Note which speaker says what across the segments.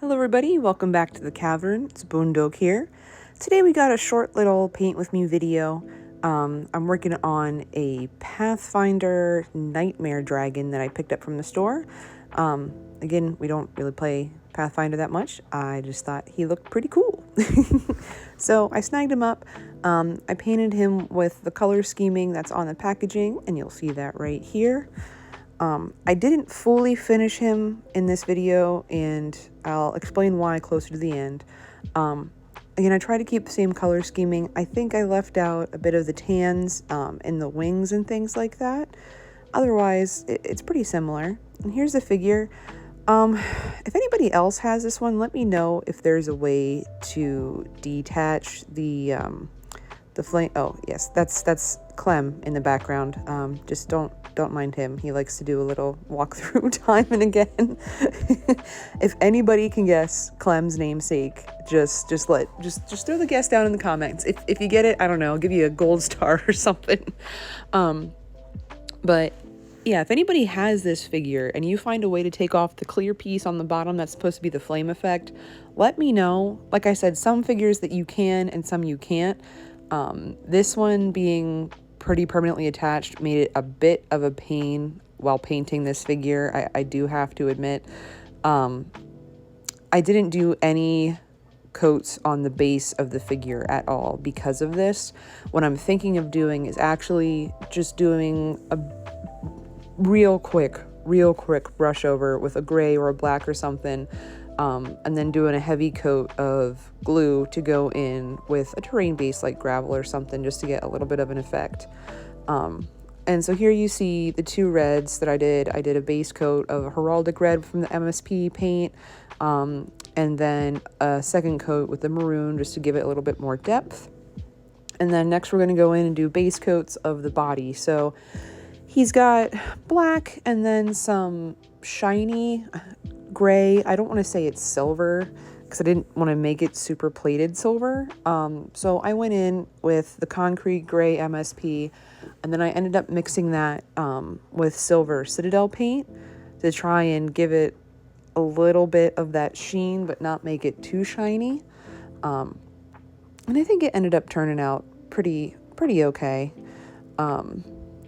Speaker 1: Hello everybody, welcome back to the cavern. It's xBundok here. Today we got a short little paint with me video. I'm working on a Pathfinder Nightmare Dragon that I picked up from the store. Again, we don't really play Pathfinder that much. I just thought he looked pretty cool. So I snagged him up. I painted him with the color scheming that's on the packaging, and you'll see that right here. I didn't fully finish him in this video, and I'll explain why closer to the end. Again, I try to keep the same color scheming. I think I left out a bit of the tans in the wings and things like that. Otherwise, it's pretty similar. And here's the figure. If anybody else has this one, let me know if there's a way to detach the flame. Oh yes, that's Clem in the background. Just don't mind him. He likes to do a little walkthrough time and again. If anybody can guess Clem's namesake, just throw the guess down in the comments. If you get it, I don't know, I'll give you a gold star or something. But yeah, if anybody has this figure and you find a way to take off the clear piece on the bottom that's supposed to be the flame effect, let me know. Like I said, some figures that you can and some you can't. This one being pretty permanently attached made it a bit of a pain while painting this figure. I do have to admit. I didn't do any coats on the base of the figure at all because of this. What I'm thinking of doing is actually just doing a real quick brush over with a gray or a black or something, and then doing a heavy coat of glue to go in with a terrain base like gravel or something, just to get a little bit of an effect. And so here you see the two reds that I did. I did a base coat of heraldic red from the MSP paint, and then a second coat with the maroon just to give it a little bit more depth. And then next we're going to go in and do base coats of the body. So he's got black and then some shiny gray. I don't want to say it's silver because I didn't want to make it super plated silver. So I went in with the concrete gray MSP, and then I ended up mixing that with silver Citadel paint to try and give it a little bit of that sheen but not make it too shiny. And I think it ended up turning out pretty okay.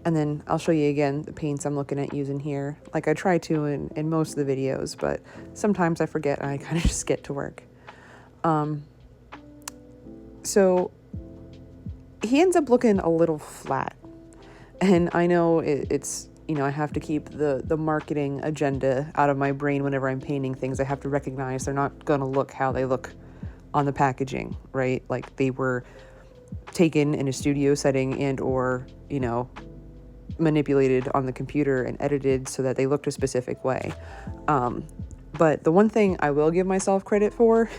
Speaker 1: And then I'll show you again the paints I'm looking at using here, like I try to in most of the videos, but sometimes I forget and I kind of just get to work. So he ends up looking a little flat, and I know it's, you know, I have to keep the marketing agenda out of my brain whenever I'm painting things. I have to recognize they're not going to look how they look on the packaging, right? Like they were taken in a studio setting and or, you know, manipulated on the computer and edited so that they looked a specific way. But the one thing I will give myself credit for,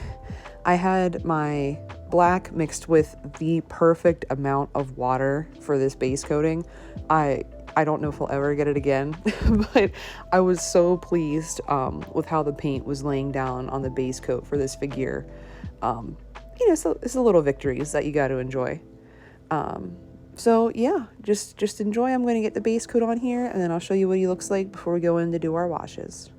Speaker 1: I had my black mixed with the perfect amount of water for this base coating. I don't know if I'll ever get it again, but I was so pleased with how the paint was laying down on the base coat for this figure. You know, so it's the little victories that you got to enjoy. So yeah, just enjoy. I'm going to get the base coat on here, and then I'll show you what he looks like before we go in to do our washes.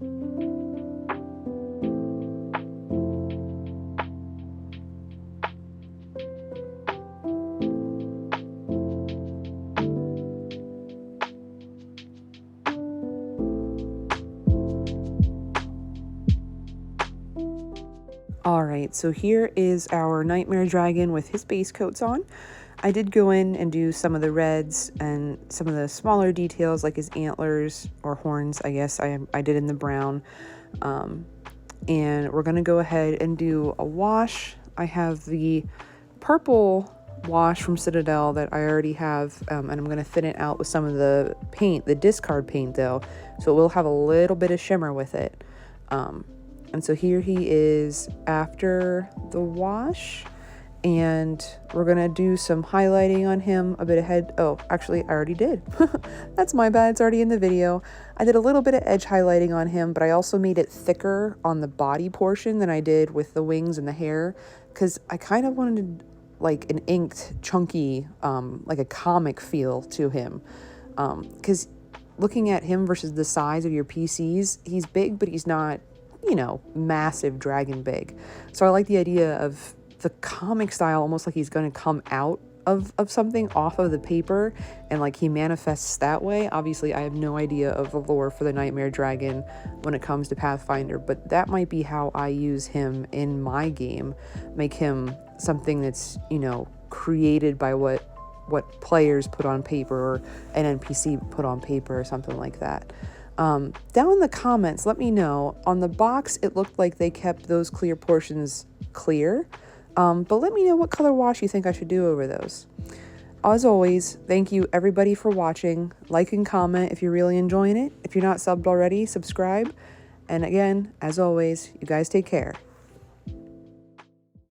Speaker 1: All right, so here is our Nightmare Dragon with his base coats on. I did go in and do some of the reds and some of the smaller details like his antlers or horns, I guess I did in the brown. And we're gonna go ahead and do a wash. I have the purple wash from Citadel that I already have, and I'm gonna thin it out with some of the paint, the discard paint though, so it will have a little bit of shimmer with it. And so here he is after the wash, and we're gonna do some highlighting on him, a bit of head. Oh, actually I already did. That's my bad, it's already in the video. I did a little bit of edge highlighting on him, but I also made it thicker on the body portion than I did with the wings and the hair, because I kind of wanted like an inked, chunky, like a comic feel to him. Because looking at him versus the size of your PCs, he's big, but he's not, you know, massive dragon big. So I like the idea of the comic style, almost like he's going to come out of something off of the paper, and like he manifests that way. Obviously, I have no idea of the lore for the Nightmare Dragon when it comes to Pathfinder, but that might be how I use him in my game. Make him something that's, you know, created by what players put on paper or an NPC put on paper or something like that. Down in the comments, let me know. On the box, it looked like they kept those clear portions clear. But let me know what color wash you think I should do over those. As always, thank you everybody for watching. Like and comment if you're really enjoying it. If you're not subbed already, subscribe. And again, as always, you guys take care.